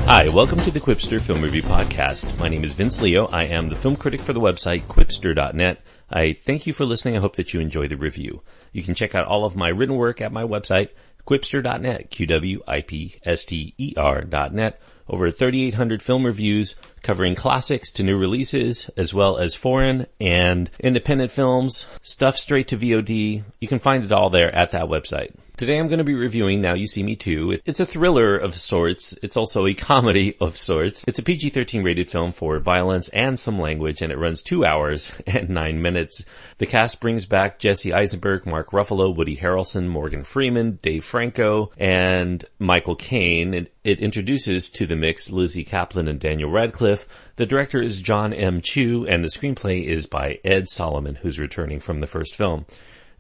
Hi, welcome to the Quipster Film Review Podcast. My name is Vince Leo. I am the film critic for the website Quipster.net. I thank you for listening. I hope that you enjoy the review. You can check out all of my written work at my website, Quipster.net, Quipster.net. Over 3,800 film reviews covering classics to new releases, as well as foreign and independent films, stuff straight to VOD. You can find it all there at that website. Today I'm going to be reviewing Now You See Me Too. It's a thriller of sorts. It's also a comedy of sorts. It's a PG-13 rated film for violence and some language, and it runs 2 hours and 9 minutes. The cast brings back Jesse Eisenberg, Mark Ruffalo, Woody Harrelson, Morgan Freeman, Dave Franco, and Michael Caine. It introduces to the mix Lizzy Caplan and Daniel Radcliffe. The director is John M. Chu, and the screenplay is by Ed Solomon, who's returning from the first film.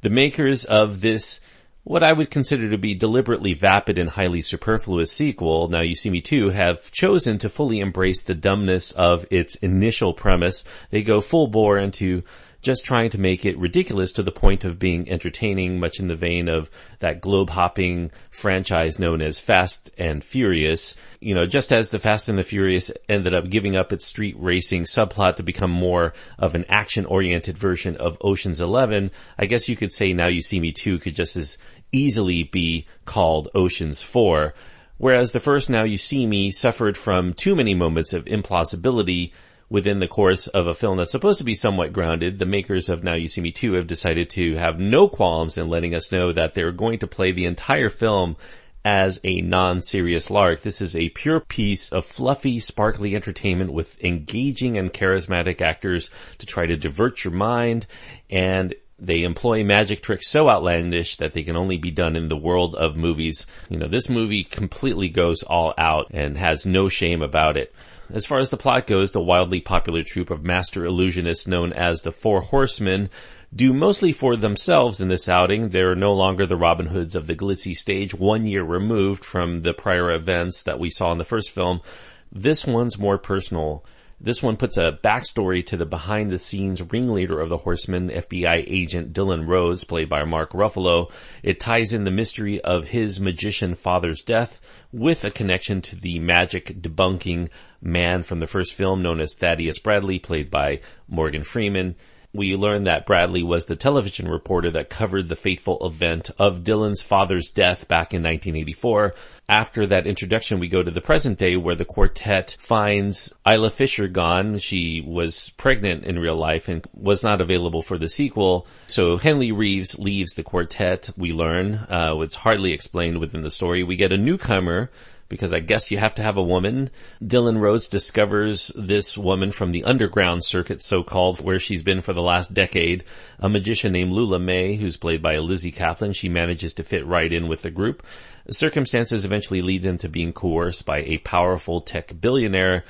The makers of this, what I would consider to be deliberately vapid and highly superfluous sequel, Now You See Me Too, have chosen to fully embrace the dumbness of its initial premise. They go full bore into just trying to make it ridiculous to the point of being entertaining, much in the vein of that globe-hopping franchise known as Fast and Furious. You know, just as the Fast and the Furious ended up giving up its street racing subplot to become more of an action-oriented version of Ocean's 11, I guess you could say Now You See Me Too could just as easily be called Ocean's 4. Whereas the first Now You See Me suffered from too many moments of implausibility within the course of a film that's supposed to be somewhat grounded, the makers of Now You See Me Too have decided to have no qualms in letting us know that they're going to play the entire film as a non-serious lark. This is a pure piece of fluffy, sparkly entertainment with engaging and charismatic actors to try to divert your mind, and they employ magic tricks so outlandish that they can only be done in the world of movies. You know, this movie completely goes all out and has no shame about it. As far as the plot goes, the wildly popular troupe of master illusionists known as the Four Horsemen do mostly for themselves in this outing. They're no longer the Robin Hoods of the glitzy stage, 1 year removed from the prior events that we saw in the first film. This one's more personal. This one puts a backstory to the behind-the-scenes ringleader of the Horsemen, FBI agent Dylan Rhodes, played by Mark Ruffalo. It ties in the mystery of his magician father's death with a connection to the magic debunking man from the first film known as Thaddeus Bradley, played by Morgan Freeman. We learn that Bradley was the television reporter that covered the fateful event of Dylan's father's death back in 1984. After that introduction, we go to the present day where the quartet finds Isla Fisher gone. She was pregnant in real life and was not available for the sequel. So Henley Reeves leaves the quartet, we learn. It's hardly explained within the story. We get a newcomer, because I guess you have to have a woman. Dylan Rhodes discovers this woman from the underground circuit, so-called, where she's been for the last decade. A magician named Lula May, who's played by Lizzy Caplan. She manages to fit right in with the group. Circumstances eventually lead them to being coerced by a powerful tech billionaire,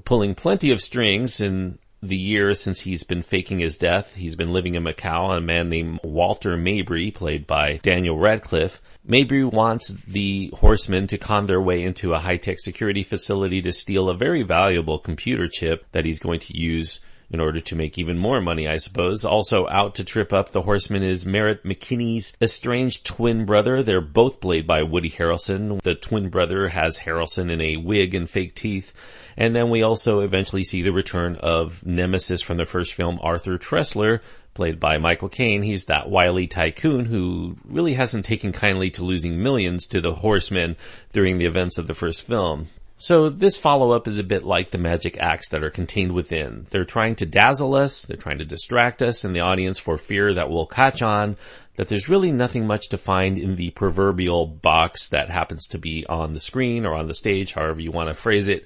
pulling plenty of strings in the years since he's been faking his death. He's been living in Macau, a man named Walter Mabry, played by Daniel Radcliffe. Mabry wants the Horsemen to con their way into a high-tech security facility to steal a very valuable computer chip that he's going to use in order to make even more money, I suppose. Also out to trip up the Horsemen is Merritt McKinney's estranged twin brother. They're both played by Woody Harrelson. The twin brother has Harrelson in a wig and fake teeth. And then we also eventually see the return of nemesis from the first film, Arthur Tressler, played by Michael Caine. He's that wily tycoon who really hasn't taken kindly to losing millions to the Horsemen during the events of the first film. So this follow-up is a bit like the magic acts that are contained within. They're trying to dazzle us, they're trying to distract us in the audience for fear that we'll catch on, that there's really nothing much to find in the proverbial box that happens to be on the screen or on the stage, however you want to phrase it.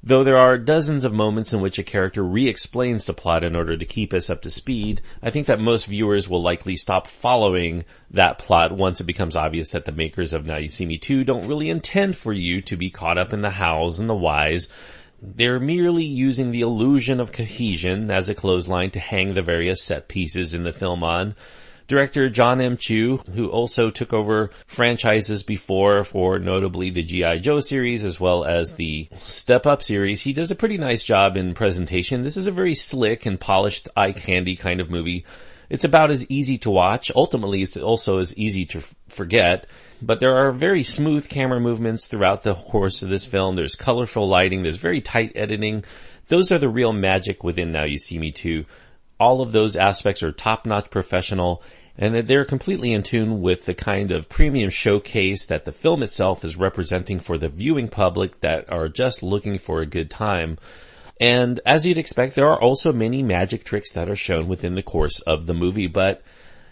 Though there are dozens of moments in which a character re-explains the plot in order to keep us up to speed, I think that most viewers will likely stop following that plot once it becomes obvious that the makers of Now You See Me Too don't really intend for you to be caught up in the hows and the whys. They're merely using the illusion of cohesion as a clothesline to hang the various set pieces in the film on. Director John M. Chu, who also took over franchises before for notably the G.I. Joe series as well as the Step Up series, he does a pretty nice job in presentation. This is a very slick and polished eye candy kind of movie. It's about as easy to watch. Ultimately, it's also as easy to forget. But there are very smooth camera movements throughout the course of this film. There's colorful lighting. There's very tight editing. Those are the real magic within Now You See Me Too. All of those aspects are top-notch professional, and that they're completely in tune with the kind of premium showcase that the film itself is representing for the viewing public that are just looking for a good time. And as you'd expect, there are also many magic tricks that are shown within the course of the movie, but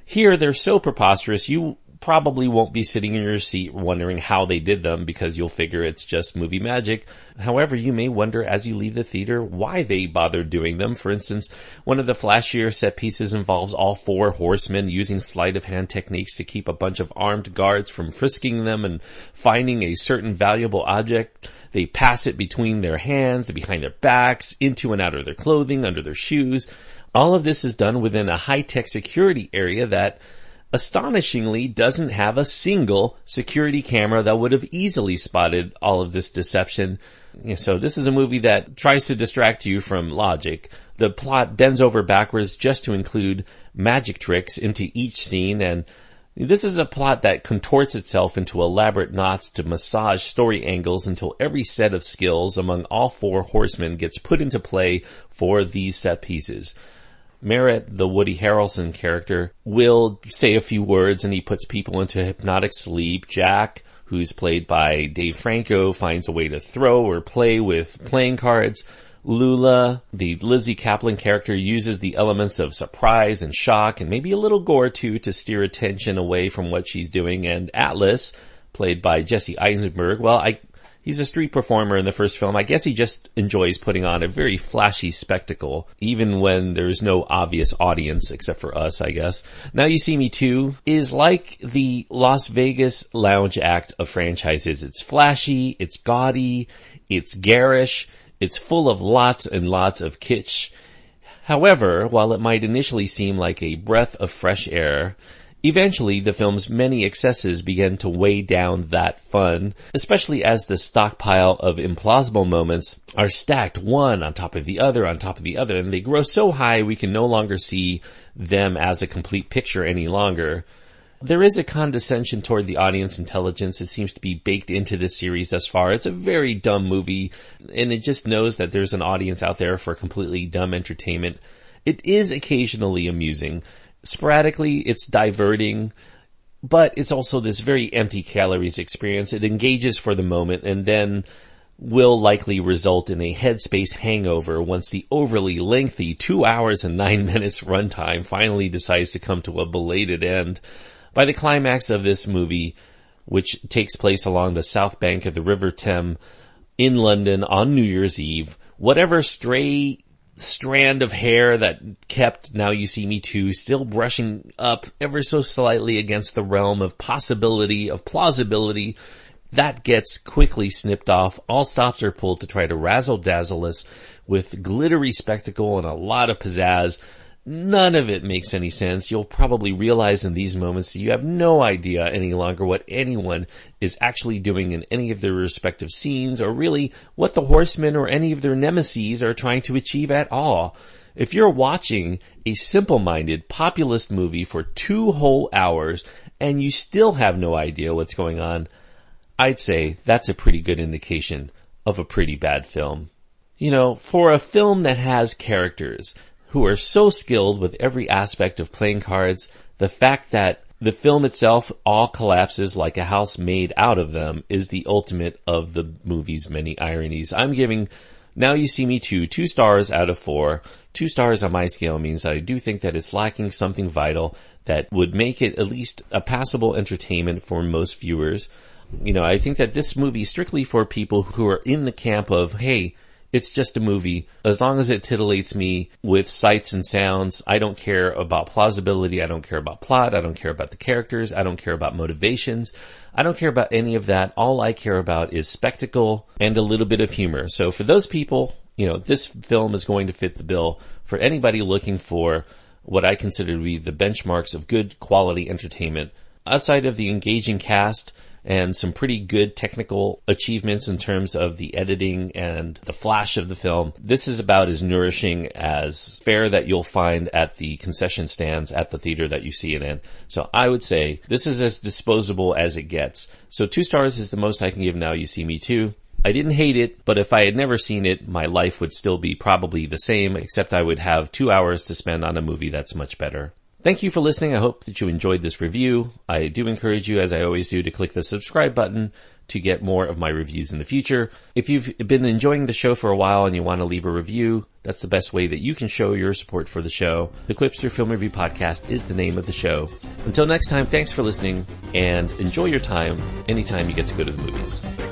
here they're so preposterous you probably won't be sitting in your seat wondering how they did them, because you'll figure it's just movie magic. However, you may wonder as you leave the theater why they bothered doing them. For instance, one of the flashier set pieces involves all four horsemen using sleight of hand techniques to keep a bunch of armed guards from frisking them and finding a certain valuable object. They pass it between their hands, behind their backs, into and out of their clothing, under their shoes. All of this is done within a high-tech security area that astonishingly doesn't have a single security camera that would have easily spotted all of this deception. So this is a movie that tries to distract you from logic. The plot bends over backwards just to include magic tricks into each scene, and this is a plot that contorts itself into elaborate knots to massage story angles until every set of skills among all four horsemen gets put into play for these set pieces. Merritt, the Woody Harrelson character, will say a few words and he puts people into hypnotic sleep. Jack, who's played by Dave Franco, finds a way to throw or play with playing cards. Lula, the Lizzy Caplan character, uses the elements of surprise and shock and maybe a little gore too to steer attention away from what she's doing. And Atlas, played by Jesse Eisenberg, he's a street performer in the first film. I guess he just enjoys putting on a very flashy spectacle, even when there's no obvious audience except for us, I guess. Now You See Me Too is like the Las Vegas lounge act of franchises. It's flashy, it's gaudy, it's garish, it's full of lots and lots of kitsch. However, while it might initially seem like a breath of fresh air, eventually, the film's many excesses begin to weigh down that fun, especially as the stockpile of implausible moments are stacked one on top of the other on top of the other, and they grow so high we can no longer see them as a complete picture any longer. There is a condescension toward the audience intelligence that seems to be baked into this series thus far. It's a very dumb movie, and it just knows that there's an audience out there for completely dumb entertainment. It is occasionally amusing. Sporadically, it's diverting, but it's also this very empty calories experience. It engages for the moment and then will likely result in a headspace hangover once the overly lengthy 2 hours and 9 minutes runtime finally decides to come to a belated end. By the climax of this movie, which takes place along the south bank of the River Thames in London on New Year's Eve, whatever stray strand of hair that kept Now You See Me Too still brushing up ever so slightly against the realm of possibility, of plausibility, that gets quickly snipped off. All stops are pulled to try to razzle-dazzle us with glittery spectacle and a lot of pizzazz. None of it makes any sense. You'll probably realize in these moments that you have no idea any longer what anyone is actually doing in any of their respective scenes, or really what the horsemen or any of their nemesis are trying to achieve at all. If you're watching a simple-minded populist movie for 2 whole hours and you still have no idea what's going on, I'd say that's a pretty good indication of a pretty bad film. You know, for a film that has characters who are so skilled with every aspect of playing cards, the fact that the film itself all collapses like a house made out of them is the ultimate of the movie's many ironies. I'm giving Now You See Me Too 2 stars out of 4. 2 stars on my scale means that I do think that it's lacking something vital that would make it at least a passable entertainment for most viewers. You know, I think that this movie is strictly for people who are in the camp of, hey, it's just a movie. As long as it titillates me with sights and sounds, I don't care about plausibility. I don't care about plot. I don't care about the characters. I don't care about motivations. I don't care about any of that. All I care about is spectacle and a little bit of humor. So for those people, you know, this film is going to fit the bill. For anybody looking for what I consider to be the benchmarks of good quality entertainment, outside of the engaging cast and some pretty good technical achievements in terms of the editing and the flash of the film. This is about as nourishing as fare that you'll find at the concession stands at the theater that you see it in. So I would say this is as disposable as it gets. So 2 stars is the most I can give Now You See Me Too. I didn't hate it, but if I had never seen it, my life would still be probably the same, except I would have 2 hours to spend on a movie that's much better. Thank you for listening. I hope that you enjoyed this review. I do encourage you, as I always do, to click the subscribe button to get more of my reviews in the future. If you've been enjoying the show for a while and you want to leave a review, that's the best way that you can show your support for the show. The Quipster Film Review Podcast is the name of the show. Until next time, thanks for listening, and enjoy your time anytime you get to go to the movies.